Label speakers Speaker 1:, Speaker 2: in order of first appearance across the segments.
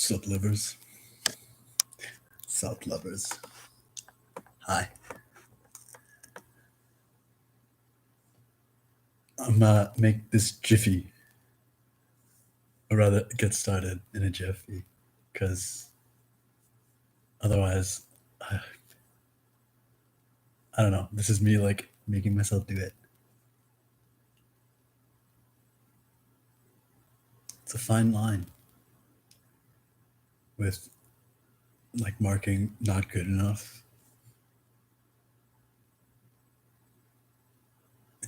Speaker 1: Sup livers, sup lovers. Hi. I'm make this jiffy, or rather get started in a jiffy, because otherwise, I don't know. This is me like making myself do it. It's a fine line with like marking not good enough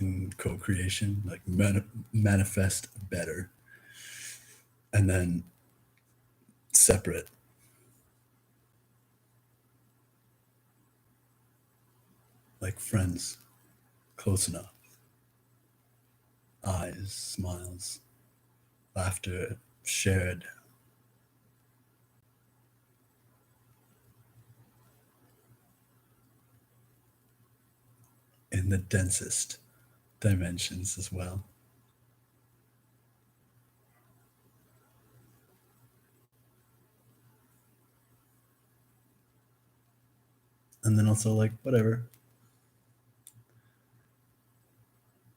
Speaker 1: in co-creation, like manifest better, and then separate. Like friends, close enough. Eyes, smiles, laughter shared. In the densest dimensions as well. And then also like whatever.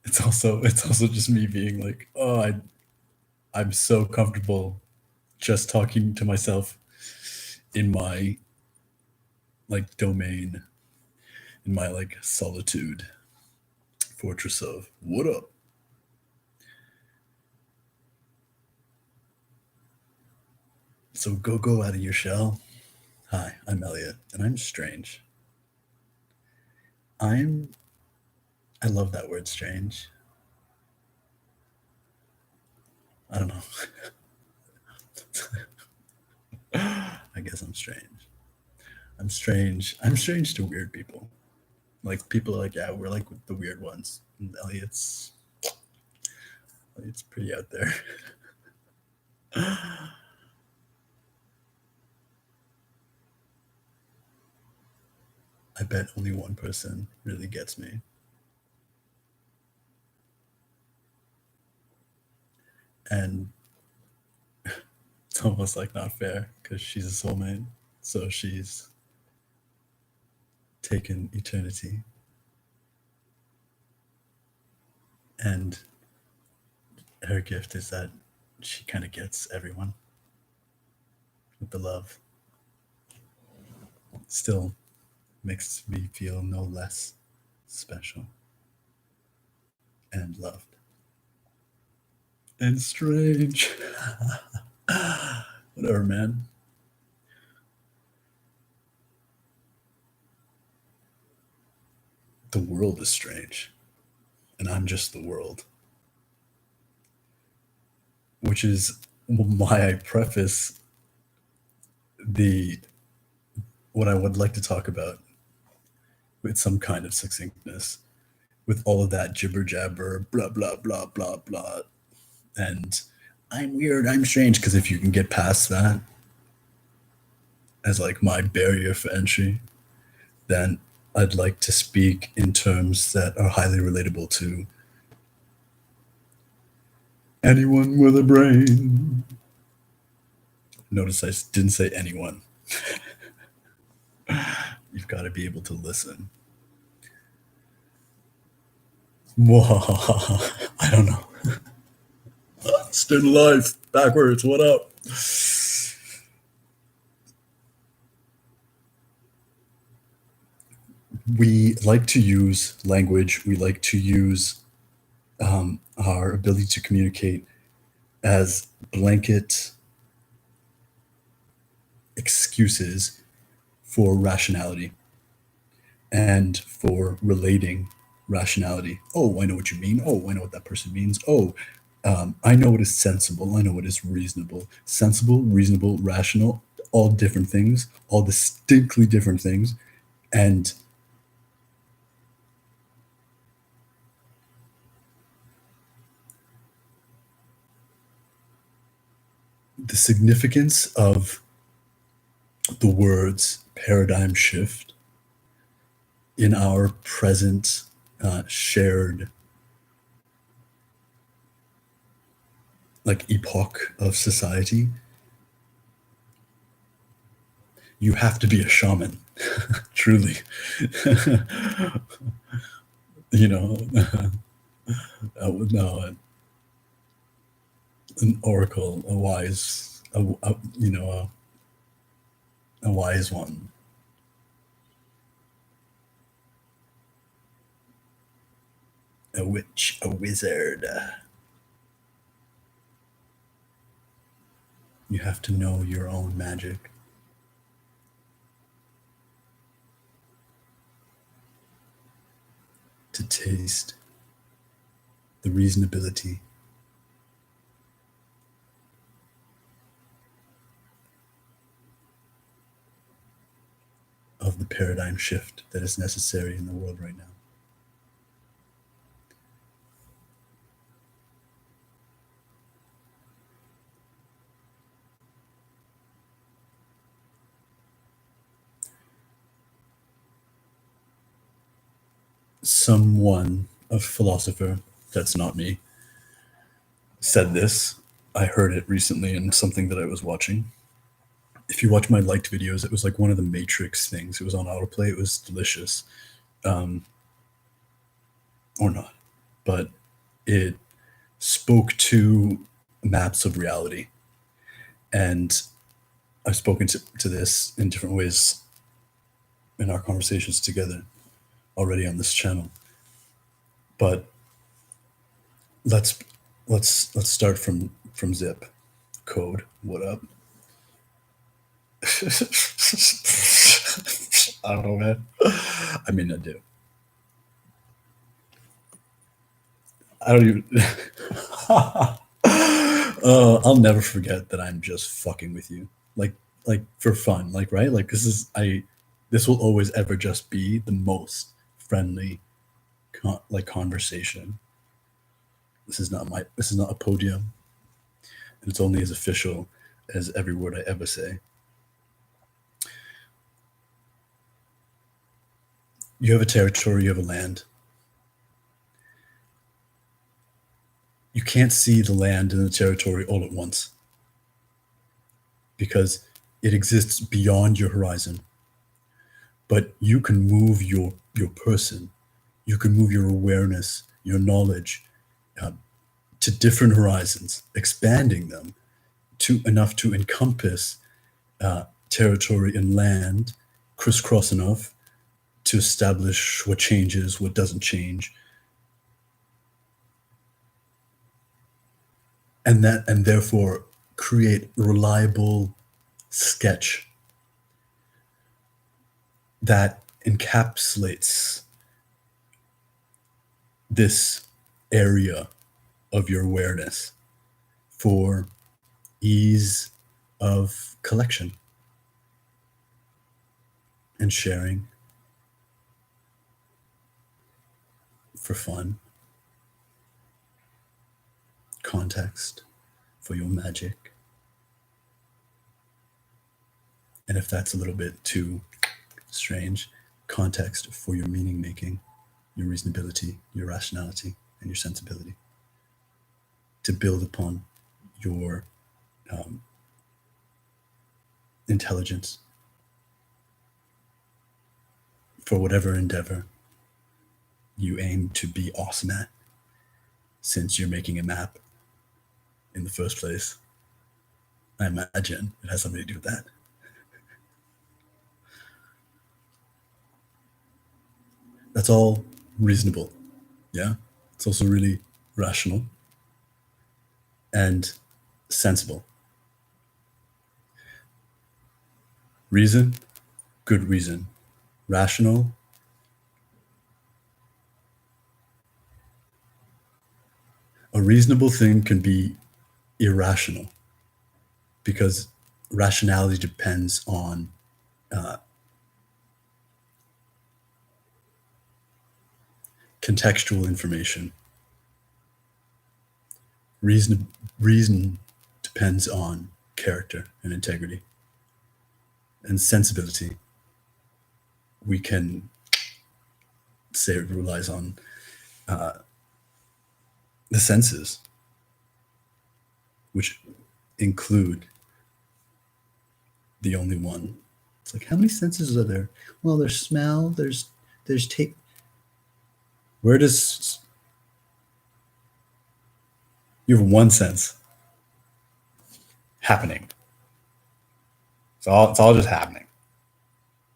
Speaker 1: It's also just me being like, oh, I'm so comfortable just talking to myself in my like domain, in my like solitude fortress of what up. So go out of your shell. Hi, I'm Elliot, and I'm strange. I love that word strange. I don't know. I guess I'm strange. I'm strange. I'm strange to weird people. Like people are like, yeah, we're like the weird ones. And Elliot's pretty out there. I bet only one person really gets me. And it's almost like not fair because she's a soulmate. So she's taken eternity. And her gift is that she kind of gets everyone with the love. Still makes me feel no less special and loved and strange. Whatever, man. The world is strange, and I'm just the world. Which is why I preface the what I would like to talk about with some kind of succinctness, with all of that jibber jabber, blah blah blah blah blah, and I'm weird, I'm strange, because if you can get past that as like my barrier for entry, then I'd like to speak in terms that are highly relatable to anyone with a brain. Notice I didn't say anyone. You've got to be able to listen. Whoa, I don't know. Student life, backwards, what up? We like to use language, we like to use our ability to communicate as blanket excuses for rationality and for relating rationality. Oh, I know what you mean. Oh, I know what that person means. Oh, I know what is sensible. I know what is reasonable. Sensible, reasonable, rational, all different things, all distinctly different things. And the significance of the words paradigm shift in our present shared like epoch of society you have to be a shaman, truly. You know, no, an oracle, a wise, a wise one. A witch, a wizard. You have to know your own magic. To taste the reasonability of the paradigm shift that is necessary in the world right now. Someone, a philosopher, that's not me, said this. I heard it recently in something that I was watching. If you watch my liked videos, it was like one of the Matrix things. It was on autoplay. It was delicious. Or not. But it spoke to maps of reality. And I've spoken to this in different ways in our conversations together already on this channel. But let's start from Zip. Code, what up? I don't know, man. I mean, I do. I don't even. I'll never forget that I'm just fucking with you, like for fun, like right, like this will always ever just be the most friendly, conversation. This is not a podium, and it's only as official as every word I ever say. You have a territory, you have a land. You can't see the land and the territory all at once because it exists beyond your horizon. But you can move your person, you can move your awareness, your knowledge to different horizons, expanding them to enough to encompass territory and land, crisscross enough to establish what changes, what doesn't change, and therefore create a reliable sketch that encapsulates this area of your awareness for ease of collection and sharing, for fun, context for your magic. And if that's a little bit too strange, context for your meaning making, your reasonability, your rationality, and your sensibility, to build upon your intelligence for whatever endeavor you aim to be awesome at, since you're making a map in the first place. I imagine it has something to do with that. That's all reasonable. Yeah. It's also really rational and sensible. Reason, good reason. Rational, a reasonable thing can be irrational because rationality depends on contextual information. Reason depends on character and integrity. And sensibility, we can say it relies on the senses, which include the only one It's like, how many senses are there? Well, there's smell, there's taste. Where does you have one sense happening? It's all just happening.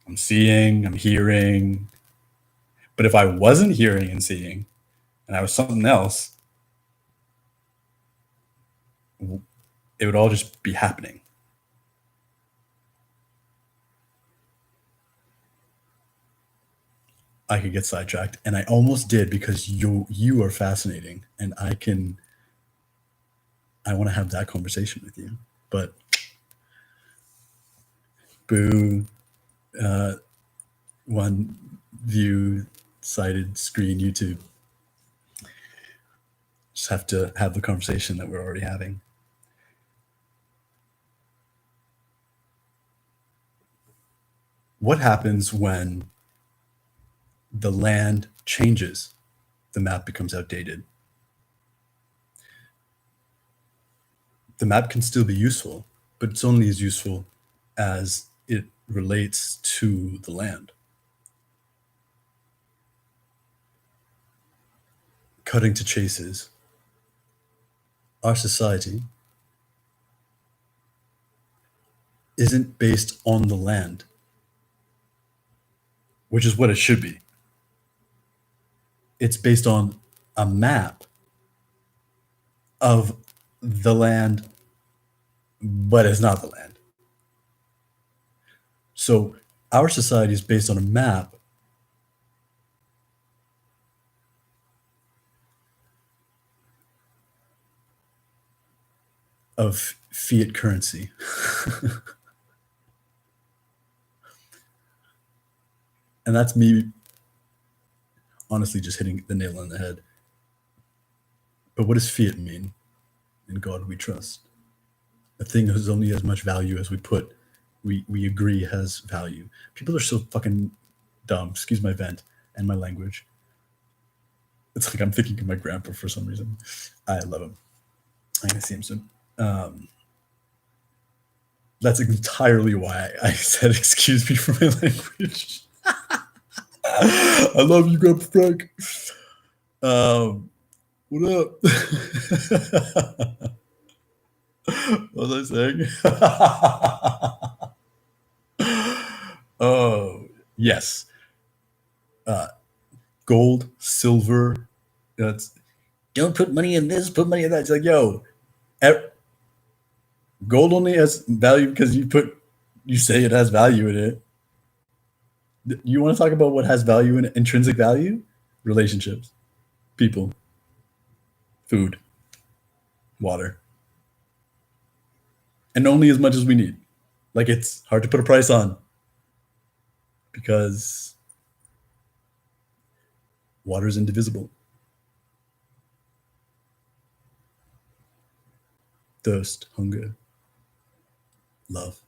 Speaker 1: I'm seeing, I'm hearing. But if I wasn't hearing and seeing, and I was something else, it would all just be happening. I could get sidetracked, and I almost did because you are fascinating, and I want to have that conversation with you. But boo, one view, cited, screen, YouTube. Just have to have the conversation that we're already having. What happens when the land changes? The map becomes outdated. The map can still be useful, but it's only as useful as it relates to the land. Cutting to chases, our society isn't based on the land, which is what it should be. It's based on a map of the land, but it's not the land. So our society is based on a map of fiat currency. And that's me honestly just hitting the nail on the head. But what does fiat mean? In God we trust. A thing has only as much value as we agree has value. People are so fucking dumb. Excuse my vent and my language. It's like I'm thinking of my grandpa for some reason. I love him. I'm gonna see him soon. That's entirely why I said excuse me for my language. I love you, Grandpa Frank. What up? What was I saying? Oh, yes. Gold, silver. Don't put money in this, put money in that. It's like, yo, gold only has value because you say it has value in it. You want to talk about what has value in it? Intrinsic value? Relationships, people, food, water. And only as much as we need. Like, it's hard to put a price on because water is indivisible. Thirst, hunger, love.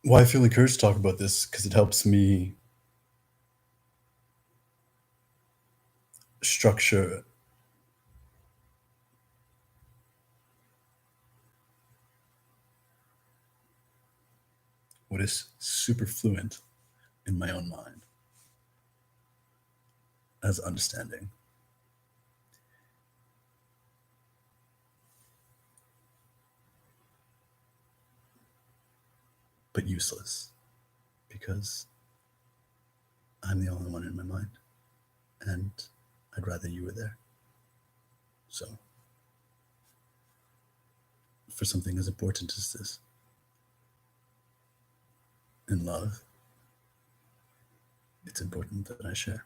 Speaker 1: Why I feel encouraged to talk about this, because it helps me structure what is super fluent in my own mind as understanding. But useless, because I'm the only one in my mind, and I'd rather you were there. So, for something as important as this, in love, it's important that I share.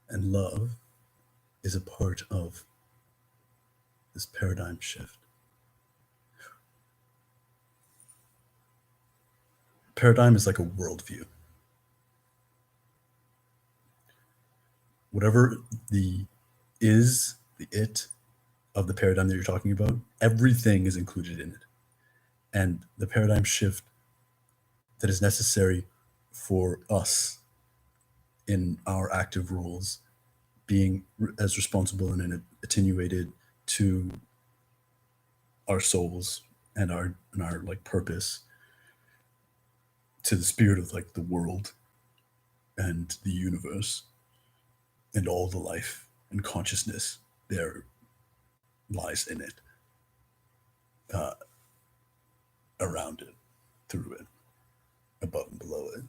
Speaker 1: And love is a part of this paradigm shift. Paradigm is like a worldview. Whatever the it of the paradigm that you're talking about, everything is included in it. And the paradigm shift that is necessary for us in our active roles being as responsible and attenuated to our souls and our like purpose, to the spirit of like the world and the universe and all the life and consciousness there lies in it, around it, through it, above and below it.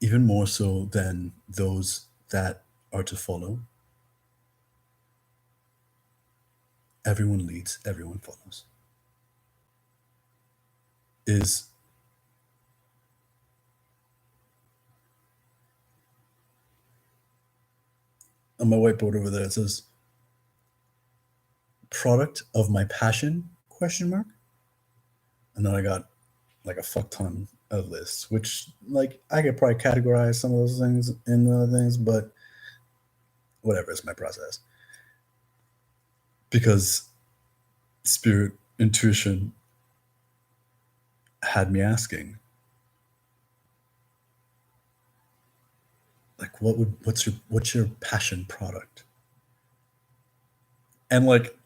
Speaker 1: Even more so than those that are to follow. Everyone leads, everyone follows. Is on my whiteboard over there, it says product of my passion, ? And then I got like a fuck ton of lists, which like I could probably categorize some of those things in the other things, but whatever, it's my process. Because spirit intuition had me asking, like, what's your passion product? And like,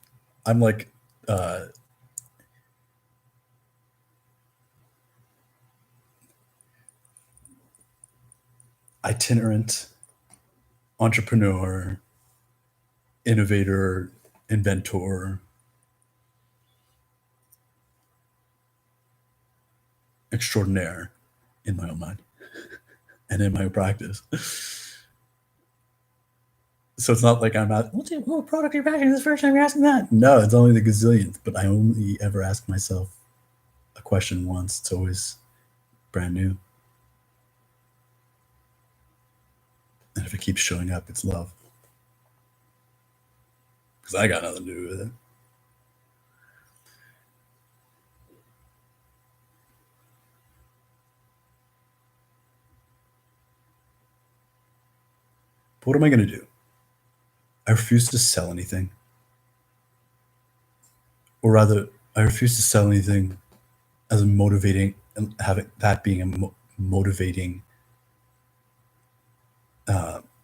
Speaker 1: I'm like, itinerant entrepreneur, innovator, inventor, extraordinaire in my own mind and in my own practice. So it's not like I'm at, what product are you passion? This is the first time you're asking that. No, it's only the gazillionth, but I only ever ask myself a question once. It's always brand new. And if it keeps showing up, it's love. Because I got nothing to do with it. But what am I going to do? I refuse to sell anything. Or rather, I refuse to sell anything as a motivating, and having that being a motivating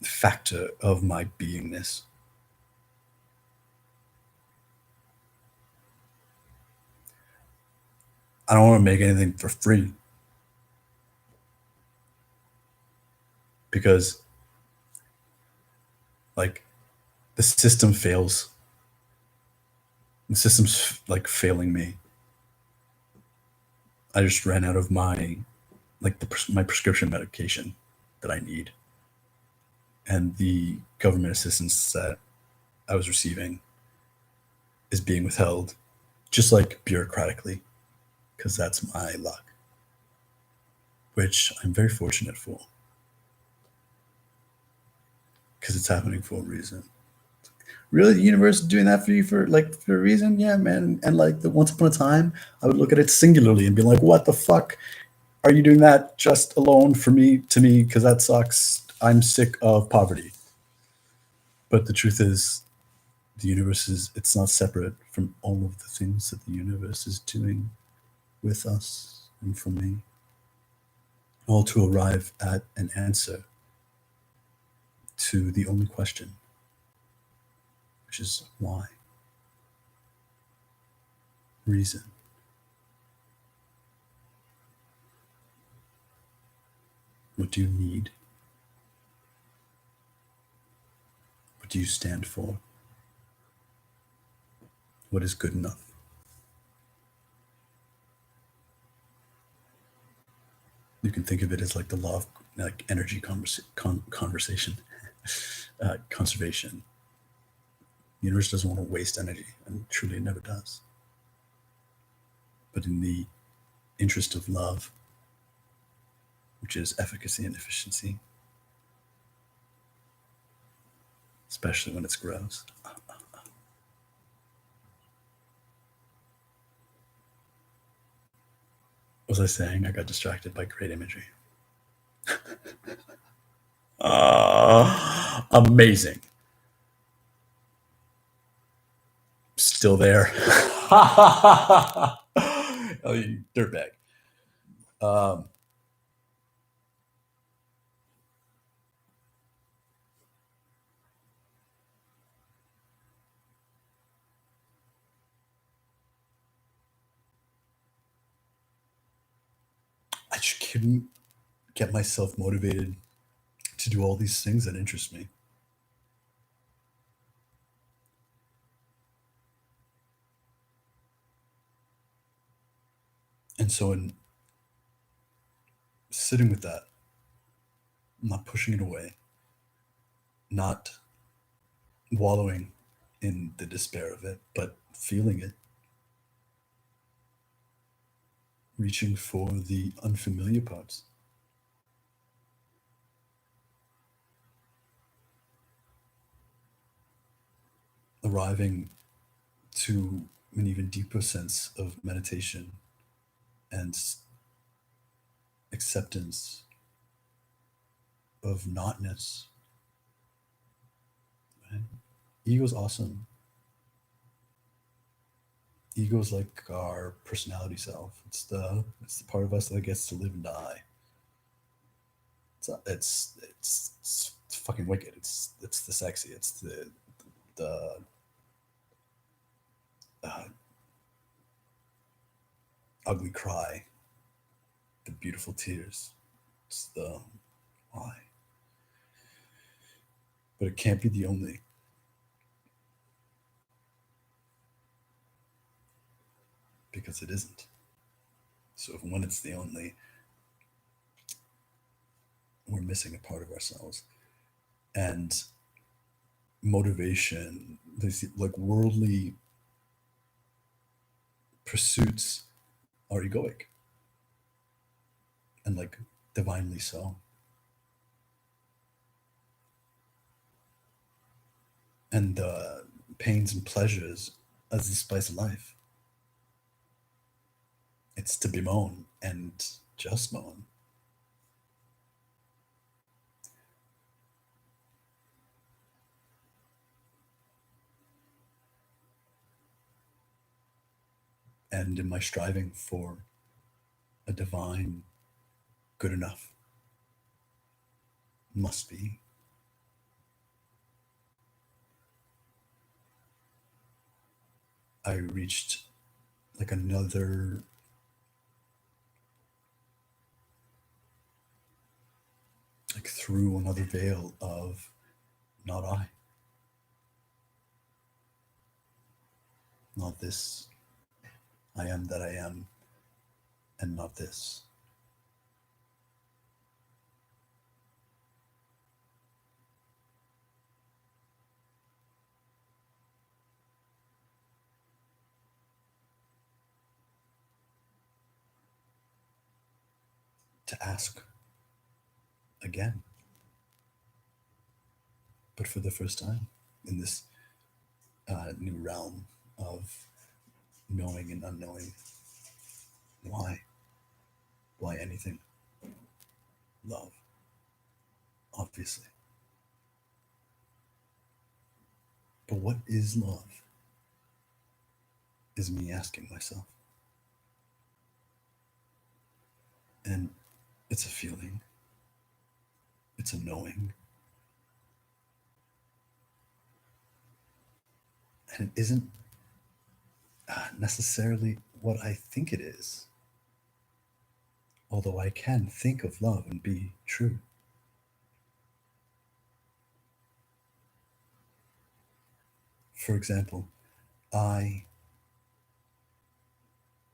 Speaker 1: factor of my beingness. I don't want to make anything for free. Because like the system fails. The system's like failing me. I just ran out of my my prescription medication that I need. And the government assistance that I was receiving is being withheld, just like bureaucratically, because that's my luck, which I'm very fortunate for, because it's happening for a reason. Really, the universe is doing that for you for a reason? Yeah, man. And like once upon a time, I would look at it singularly and be like, what the fuck are you doing that just alone to me, because that sucks. I'm sick of poverty. But the truth is, the universe it's not separate from all of the things that the universe is doing with us and for me, all to arrive at an answer to the only question, which is why? Reason. What do you need? What do you stand for? What is good enough? You can think of it as like the law of like energy conversation, conservation. The universe doesn't want to waste energy, and truly it never does. But in the interest of love, which is efficacy and efficiency, especially when it's gross. What was I saying? I got distracted by great imagery. Amazing. Still there. Oh, you dirtbag. just couldn't get myself motivated to do all these things that interest me. And so in sitting with that, not pushing it away, not wallowing in the despair of it, but feeling it, reaching for the unfamiliar parts, arriving to an even deeper sense of meditation and acceptance of notness. Right? Ego's awesome. Ego is like our personality self. It's the part of us that gets to live and die. It's fucking wicked. It's the sexy. It's the ugly cry, the beautiful tears. It's the why. But it can't be the only. Because it isn't. So when it's the only, we're missing a part of ourselves. And motivation, these like worldly pursuits are egoic. And like divinely so. And pains and pleasures as the spice of life. It's to bemoan and just moan. And in my striving for a divine good enough, must be, I reached like another like through another veil of not I, not this, I am that I am, and not this. To ask again, but for the first time in this new realm of knowing and unknowing. Why? Why anything? Love, obviously. But what is love? Is me asking myself. And it's a feeling, it's a knowing. And it isn't necessarily what I think it is. Although I can think of love and be true. For example, I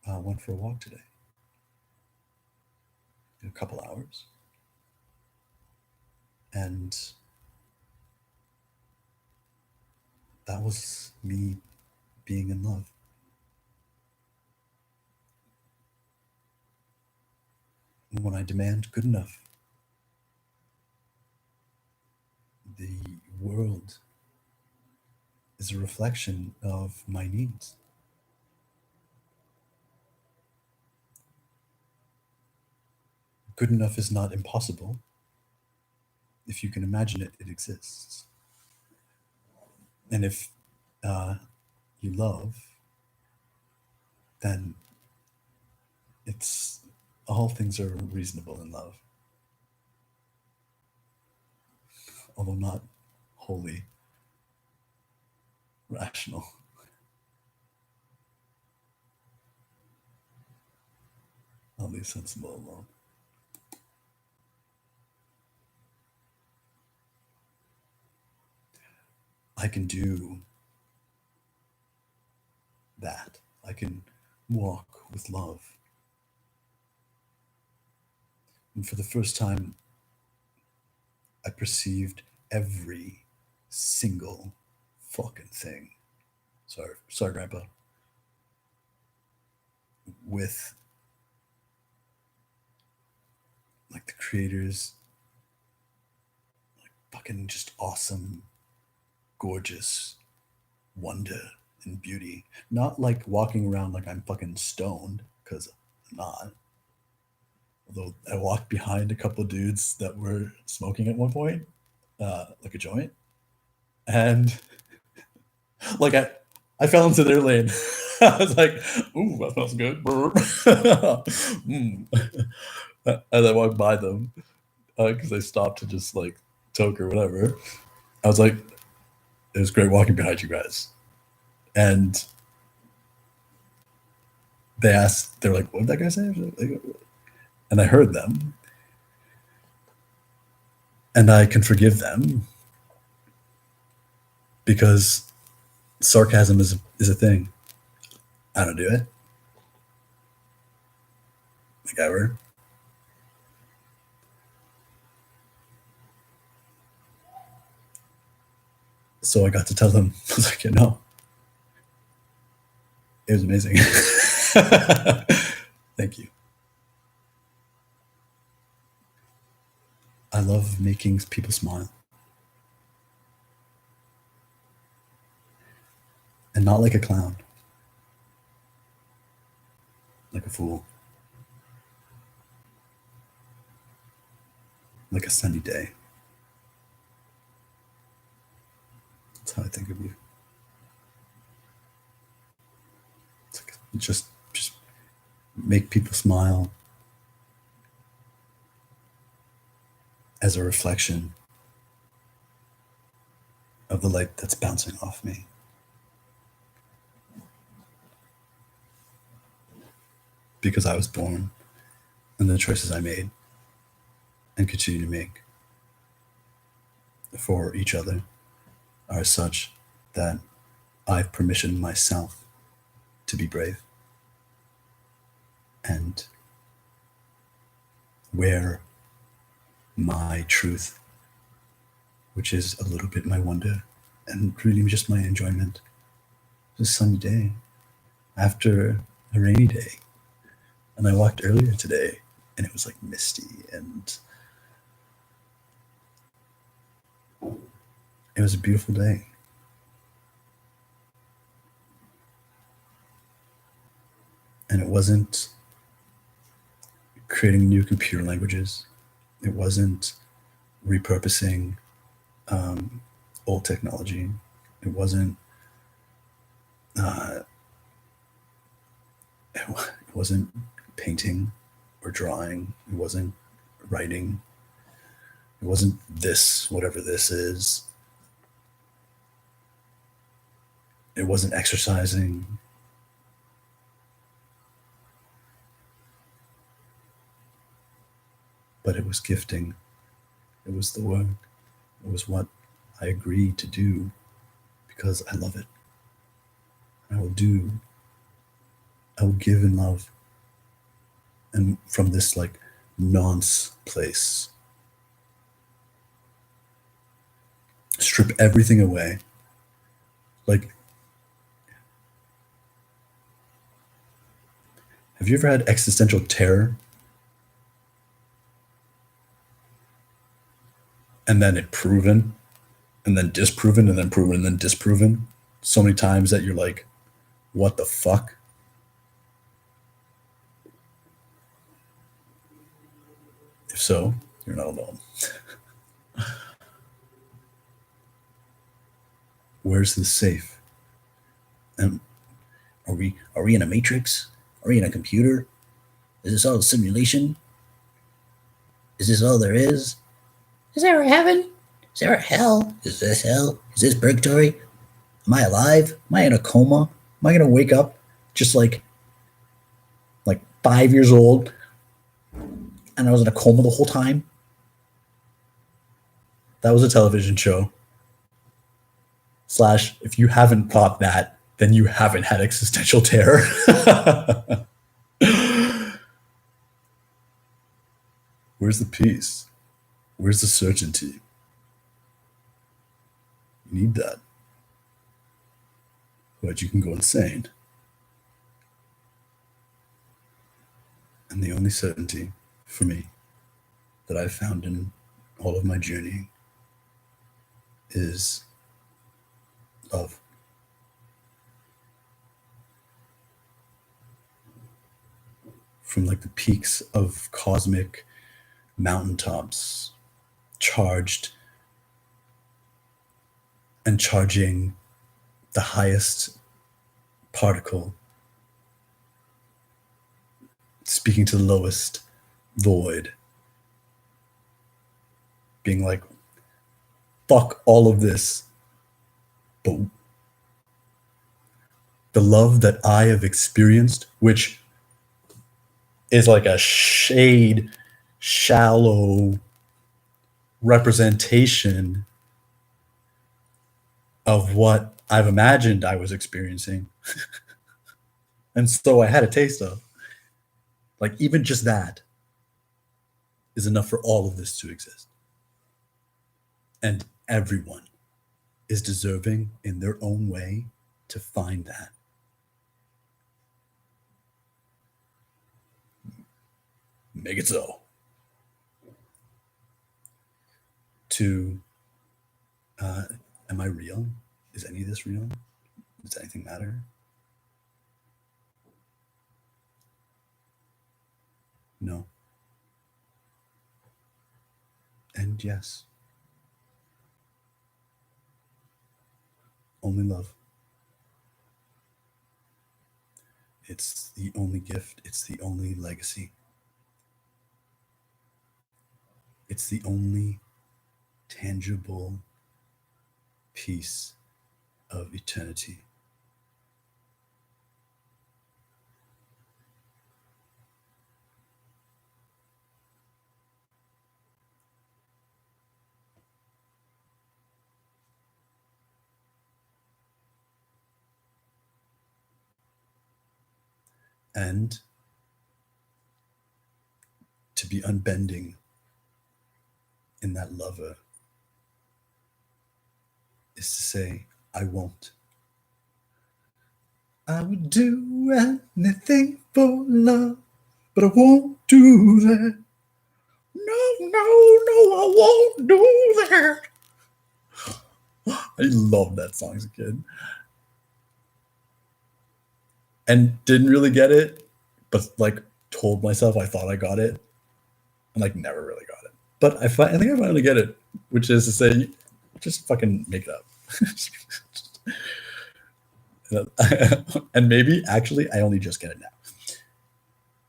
Speaker 1: went for a walk today, in a couple hours, and that was me being in love. When I demand good enough, the world is a reflection of my needs. Good enough is not impossible. If you can imagine it, it exists. And if you love, then it's all things are reasonable in love, although not wholly rational. I'll leave sensible alone. I can do that. I can walk with love. And for the first time, I perceived every single fucking thing. Sorry, Grandpa. With like the creator's like fucking just awesome, gorgeous wonder and beauty. Not like walking around like I'm fucking stoned, because I'm not. Although I walked behind a couple of dudes that were smoking at one point, like a joint, and like I fell into their lane. I was like, "Ooh, that smells good." Mm. And I walked by them because they stopped to just like toke or whatever. I was like, "It was great walking behind you guys," and they're like, "What did that guy say?" And I heard them, and I can forgive them because sarcasm is a thing. I don't do it, like ever. So I got to tell them, I was like, it was amazing. Thank you. I love making people smile. And not like a clown, like a fool, like a sunny day. That's how I think of you. It's like just make people smile as a reflection of the light that's bouncing off me. Because I was born, and the choices I made and continue to make for each other are such that I've permissioned myself to be brave and wear my truth, which is a little bit my wonder and really just my enjoyment. It's a sunny day after a rainy day. And I walked earlier today and it was like misty and it was a beautiful day. And it wasn't creating new computer languages. It wasn't repurposing old technology. It wasn't it wasn't painting or drawing. It wasn't writing. It wasn't this, whatever this is. It wasn't exercising. But it was gifting. It was the work. It was what I agreed to do because I love it. I will give in love. And from this like nonce place, strip everything away. Like, have you ever had existential terror? And then it proven, and then disproven, and then proven, and then disproven so many times that you're like, what the fuck? If so, you're not alone. Where's the safe? And are we in a matrix? Are we in a computer? Is this all a simulation? Is this all there is? Is there a heaven? Is there a hell? Is this hell? Is this purgatory? Am I alive? Am I in a coma? Am I gonna wake up just like 5 years old and I was in a coma the whole time? That was a television show. / if you haven't thought that, then you haven't had existential terror. Where's the peace? Where's the certainty? You need that. But you can go insane. And the only certainty for me that I've found in all of my journey is love. From like the peaks of cosmic mountaintops, charged and charging the highest particle, speaking to the lowest void, being like, fuck all of this, but the love that I have experienced, which is like a shallow representation of what I've imagined I was experiencing. And so I had a taste of. Like, even just that is enough for all of this to exist. And everyone is deserving in their own way to find that. Make it so. Am I real? Is any of this real? Does anything matter? No. And yes. Only love. It's the only gift. It's the only legacy. It's the only tangible piece of eternity. And to be unbending in that lover is to say, I won't. I would do anything for love, but I won't do that. No, I won't do that. I loved that song as a kid. And didn't really get it, but like told myself I thought I got it, and like never really got it. But I think I finally get it, which is to say, just fucking make it up. And maybe actually I only just get it now.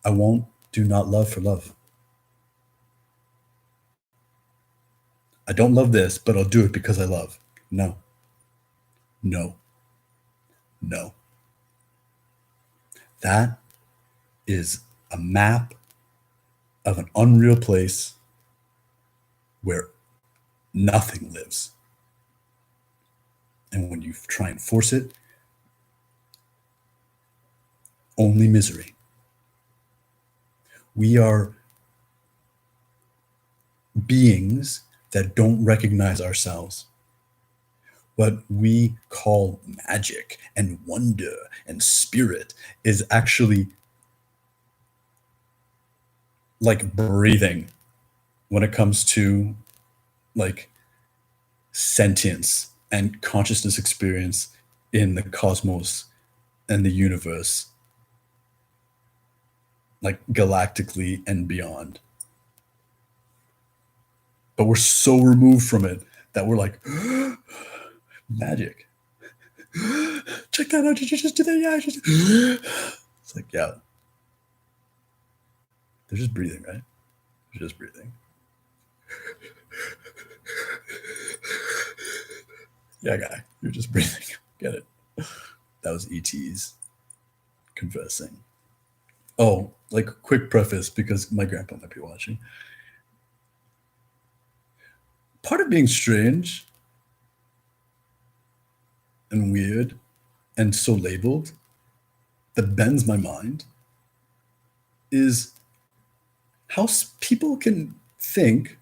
Speaker 1: I won't do not love for love. I don't love this, but I'll do it because I love. No. That is a map of an unreal place where nothing lives. And when you try and force it, only misery. We are beings that don't recognize ourselves. What we call magic and wonder and spirit is actually like breathing when it comes to like sentience and consciousness experience in the cosmos and the universe, like galactically and beyond. But we're so removed from it that we're like, magic. Check that out. Did you just do that? Yeah. It's like, yeah. They're just breathing, right? They're just breathing. Yeah, guy. You're just breathing. Get it. That was ET's conversing. Oh, like quick preface, because my grandpa might be watching. Part of being strange and weird and so labeled that bends my mind is how people can think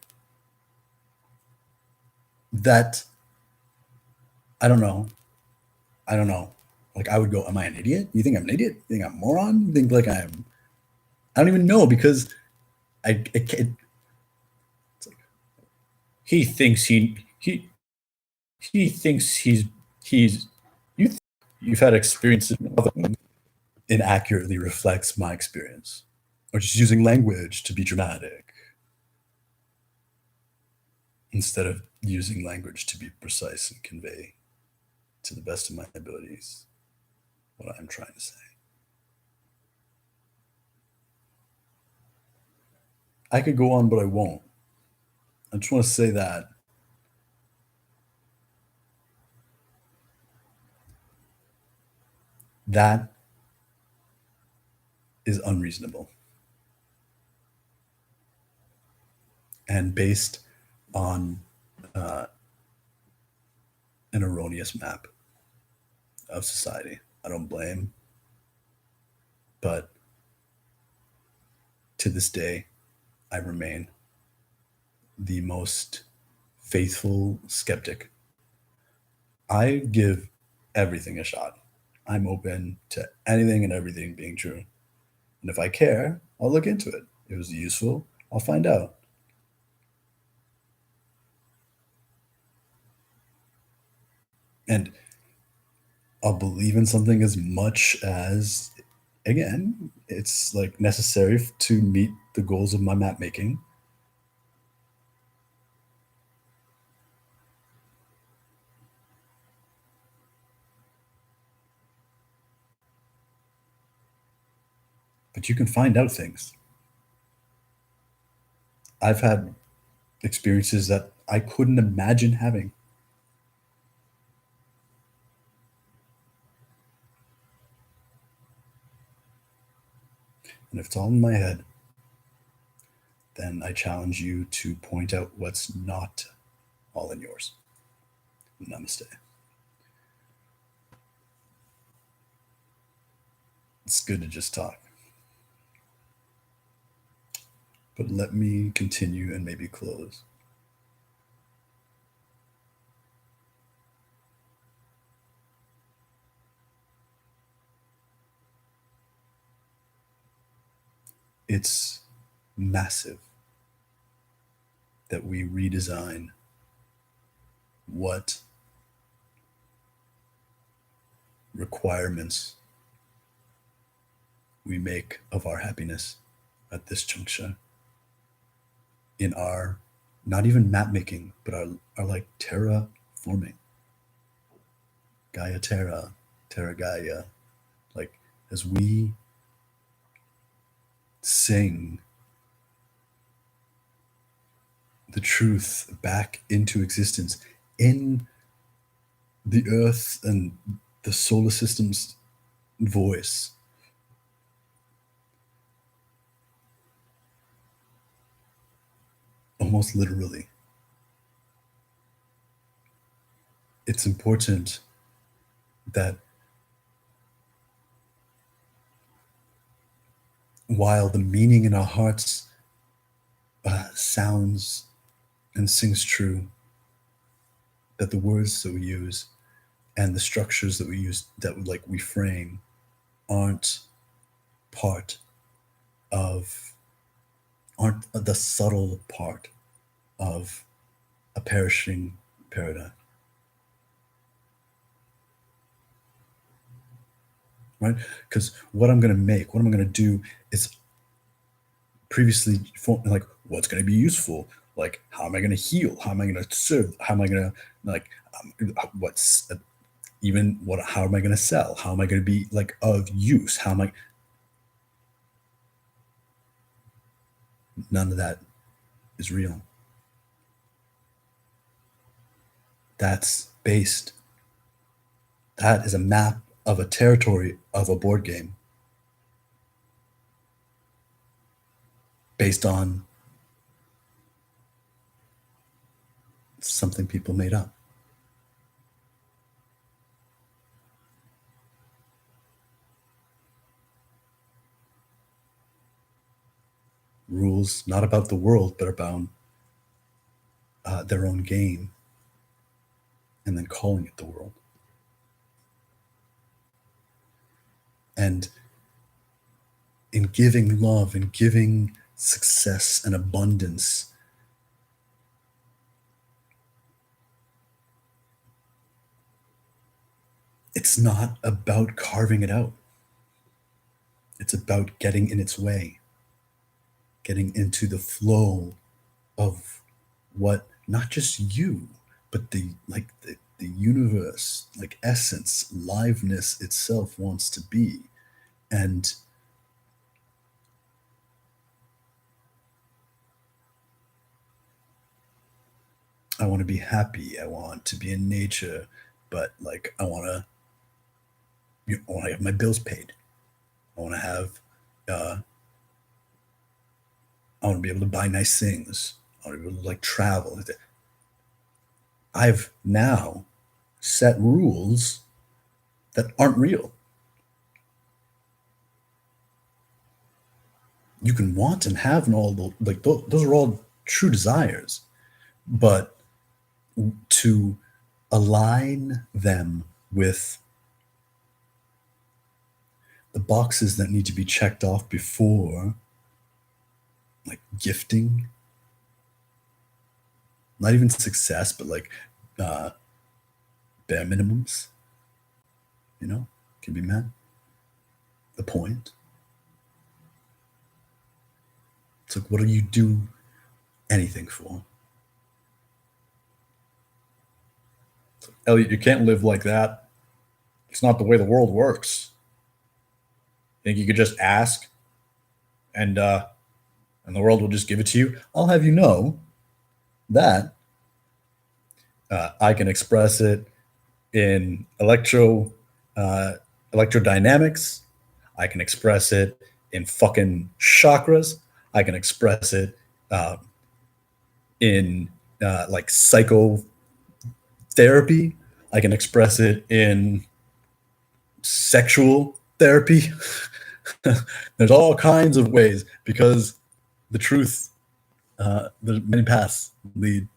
Speaker 1: that I don't know. I don't know. Like I would go, am I an idiot? You think I'm an idiot? You think I'm a moron? You think like I don't even know because it's like he thinks he thinks he's you you've had experiences inaccurately reflects my experience, or just using language to be dramatic instead of using language to be precise and convey to the best of my abilities what I'm trying to say. I could go on, but I won't. I just want to say that that is unreasonable and based on uh, an erroneous map of society. I don't blame, but to this day, I remain the most faithful skeptic. I give everything a shot. I'm open to anything and everything being true. And if I care, I'll look into it. If it was useful, I'll find out. And I'll believe in something as much as, again, it's like necessary to meet the goals of my map making. But you can find out things. I've had experiences that I couldn't imagine having. And if it's all in my head, then I challenge you to point out what's not all in yours. Namaste. It's good to just talk. But let me continue and maybe close. It's massive that we redesign what requirements we make of our happiness at this juncture in our not even map making, but our like terraforming. Gaia Terra, Terra Gaia. Like as we sing the truth back into existence in the earth and the solar system's voice, almost literally, it's important that while the meaning in our hearts sounds and sings true, that the words that we use and the structures that we use that like we frame aren't part of aren't the subtle part of a perishing paradigm, right? Because what I'm going to make, what I'm going to do is previously like what's going to be useful, like how am I going to heal, how am I going to serve, how am I going to like what's even what how am I going to sell, how am I going to be like of use, how am I, none of that is real. That's based, that is a map of a territory of a board game based on something people made up. rules not about the world, but about their own game, and then calling it the world. And in giving love and giving success and abundance, it's not about carving it out. It's about getting in its way, getting into the flow of what not just you, but the universe, like essence, liveness itself wants to be. And I want to be happy. I want to be in nature, but like I want to, I want to have my bills paid. I want to have, I want to be able to buy nice things. I want to be able to like travel. I've now set rules that aren't real. You can want and have and all the like those are all true desires, but to align them with the boxes that need to be checked off before, like gifting, not even success, but like bare minimums, can be met. The point. It's like, what do you do anything for? Elliot, you can't live like that. It's not the way the world works. Think you could just ask and the world will just give it to you? I'll have you know that I can express it in electrodynamics. I can express it in fucking chakras. I can express it in like psychotherapy. I can express it in sexual therapy. There's all kinds of ways because the truth, the many paths lead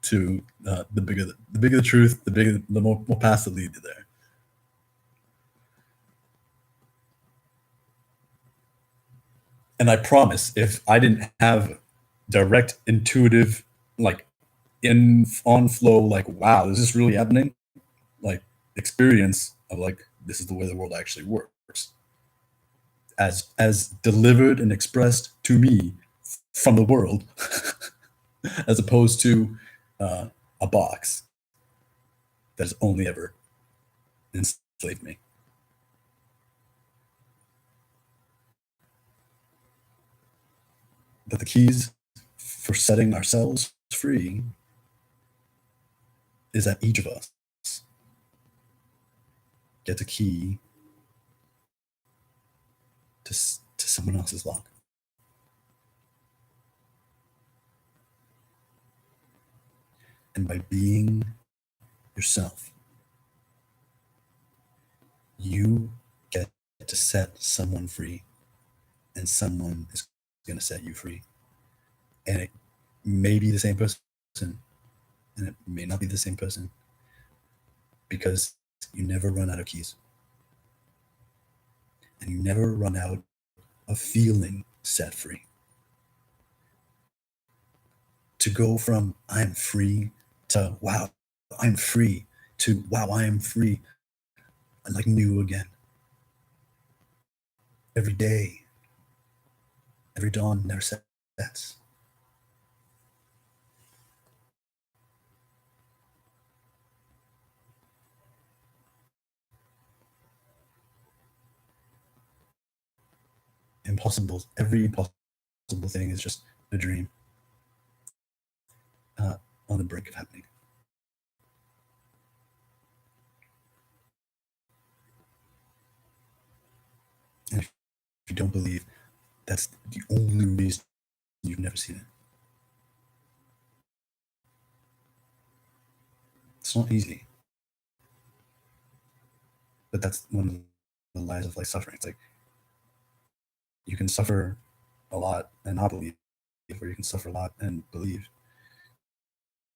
Speaker 1: to the bigger the truth, the more paths that lead to there. And I promise, if I didn't have direct, intuitive, like on flow, like wow, is this really happening? Like experience of like this is the way the world actually works, as delivered and expressed to me from the world, as opposed to a box that has only ever enslaved me. But the keys for setting ourselves free is that each of us gets a key to someone else's lock. And by being yourself, you get to set someone free, and someone is going to set you free. And it may be the same person, and it may not be the same person, because you never run out of keys. And you never run out of feeling set free. To go from I'm free to wow, I'm free to wow, I am free, and like new again. Every day, every dawn never sets. Impossible, every impossible thing is just a dream on the brink of happening. And if you don't believe, that's the only reason you've never seen it. It's not easy. But that's one of the lies of like suffering. It's like you can suffer a lot and not believe, or you can suffer a lot and believe.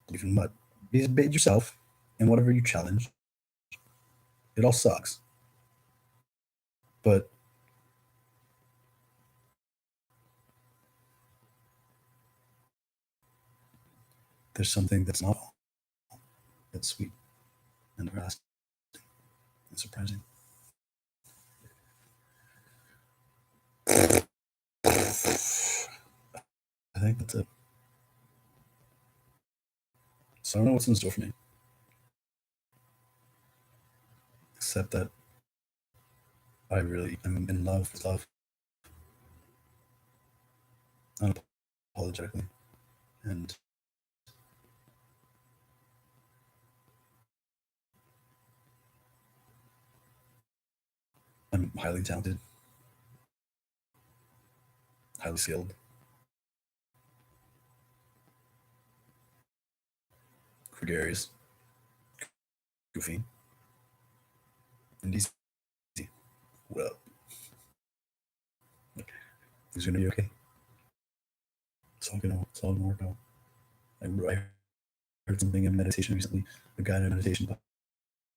Speaker 1: Believe in what? Be yourself, and whatever you challenge, it all sucks. But there's something that's not all. That's sweet and everlasting and surprising. I think that's it. So I don't know what's in store for me, except that I really am in love with love, unapologetically, and I'm highly talented, highly skilled, gregarious, goofy, and easy. Well, things are gonna be okay. It's all gonna work out. I heard something in meditation recently, a guided meditation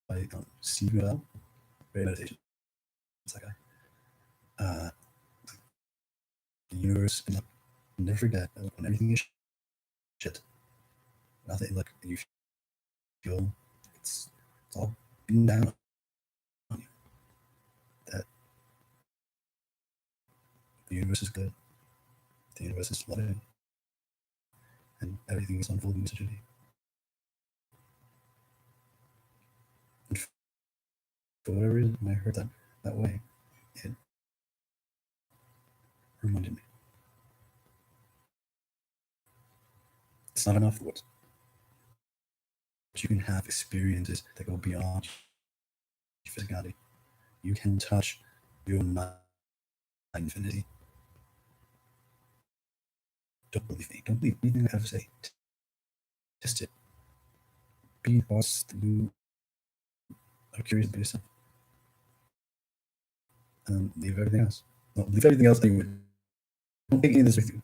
Speaker 1: by Steve Bell. Great meditation. It's that guy. The universe, and never forget that when everything is shit, nothing like you feel it's all being down on you. That the universe is good, the universe is loving, and everything is unfolding successfully. And for whatever reason, when I heard that way, it reminded me it's not enough words. You can have experiences that go beyond physicality. You can touch your mind infinity. Don't believe me. Don't believe anything I have to say. Test it. Be boss. You are curious about yourself. And then leave everything else. No, leave everything else anyway. Don't take any of this with you.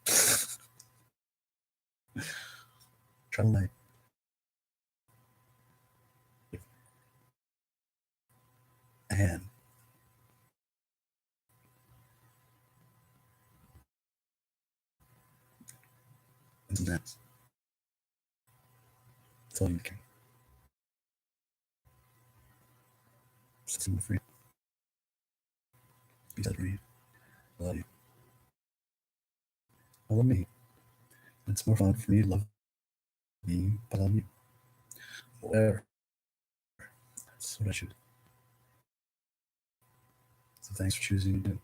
Speaker 1: Travel light. And some dance. That's all you can. Set someone free. Be set free. I love you. I love me. It's more fun for me to love me, but I love you. Whatever. That's what I choose. So thanks for choosing to do.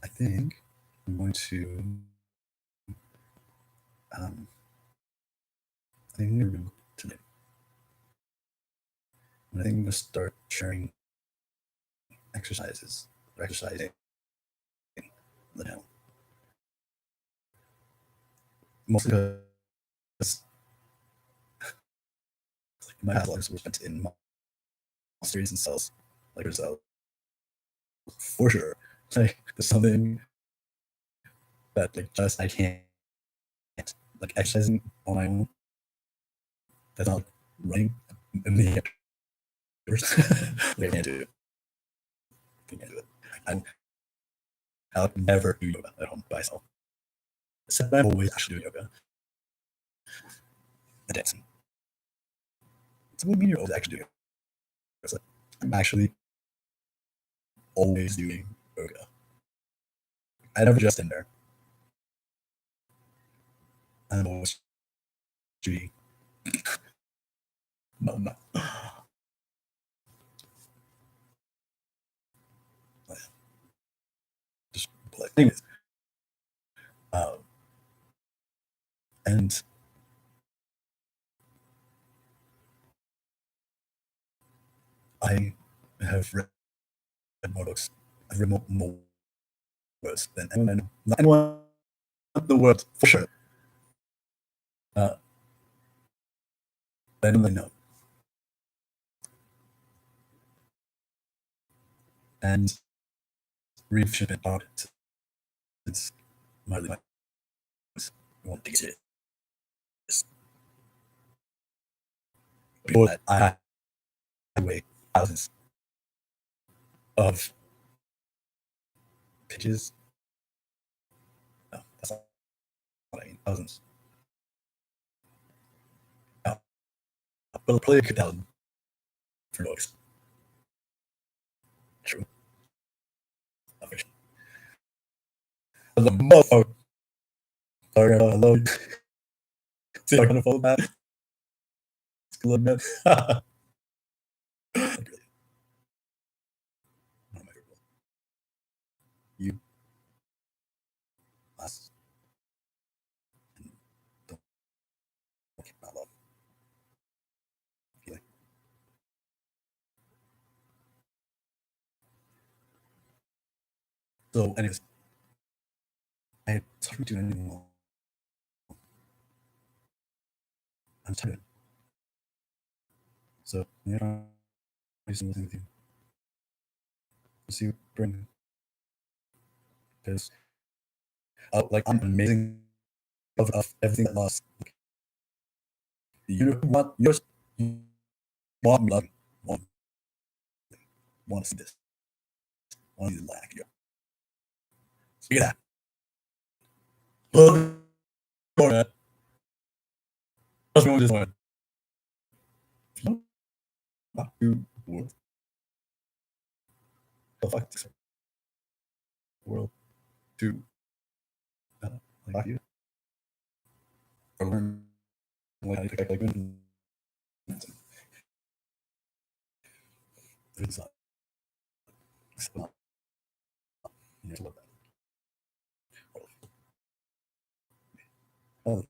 Speaker 1: I think I'm going to I think I'm going to go tonight. And I think I'm going to start sharing exercises or exercising the channel. Mostly because my past lives were spent in monsters and cells, like yourself. For sure. Like there's something that like just I can't like exercising on my own. That's not like, running in the outdoors. Like, I can't do it. I can't do it. I'll never do yoga at home by myself. Except I'm always actually doing yoga and dancing. So what do you mean you're always actually doing yoga? It's like, I'm actually always doing yoga. I never just in there. I'm always doing. No, no. Just like anyways. Um, and I have read more books. I've read more words than anyone I know. Not anyone in the world, for sure. Than anyone I know. And reefship out since my won't take it. Before that, I had to wait thousands of pitches. No, that's not what I mean. Thousands. No. But a player could tell for noise. True. Official. The motherfucker. Sorry, I love you. See how I can follow that? It's good, man. You last and don't keep my love feeling. So, anyways, I had talking to anyone. I'm tired. So, you know, I'm listening with you. See you bring because like I'm amazing of everything that lost. Like, you want yours, you want love, want to see this, want to see the lack. Speak of that. Love for that. What's wrong with this one? No, not you. World. The fuck this world to like you. Or learn what I like when it's not. It's not. You have to love that. Oh,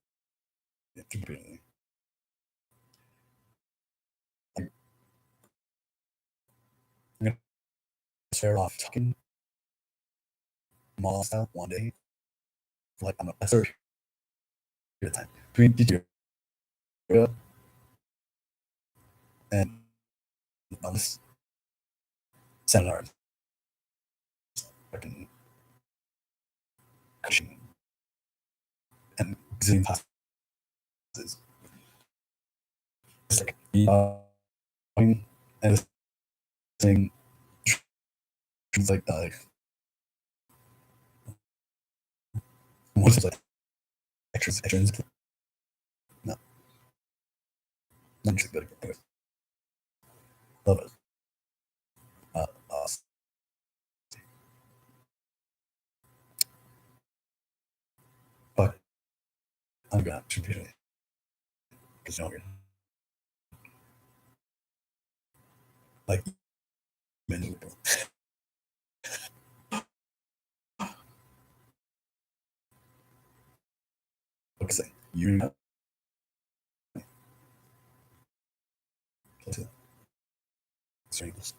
Speaker 1: yeah, keep it. I'm gonna start off talking mall style one day. Like I'm a search at a time between teacher and on this seminar. Fucking cushion and exhibiting classes. It's like and listening. It's like most of like extras. No, not just good. Anyways, love it. Uh, uh, but I'm gonna shoot it because you're like men. Okay, you know. Strangles.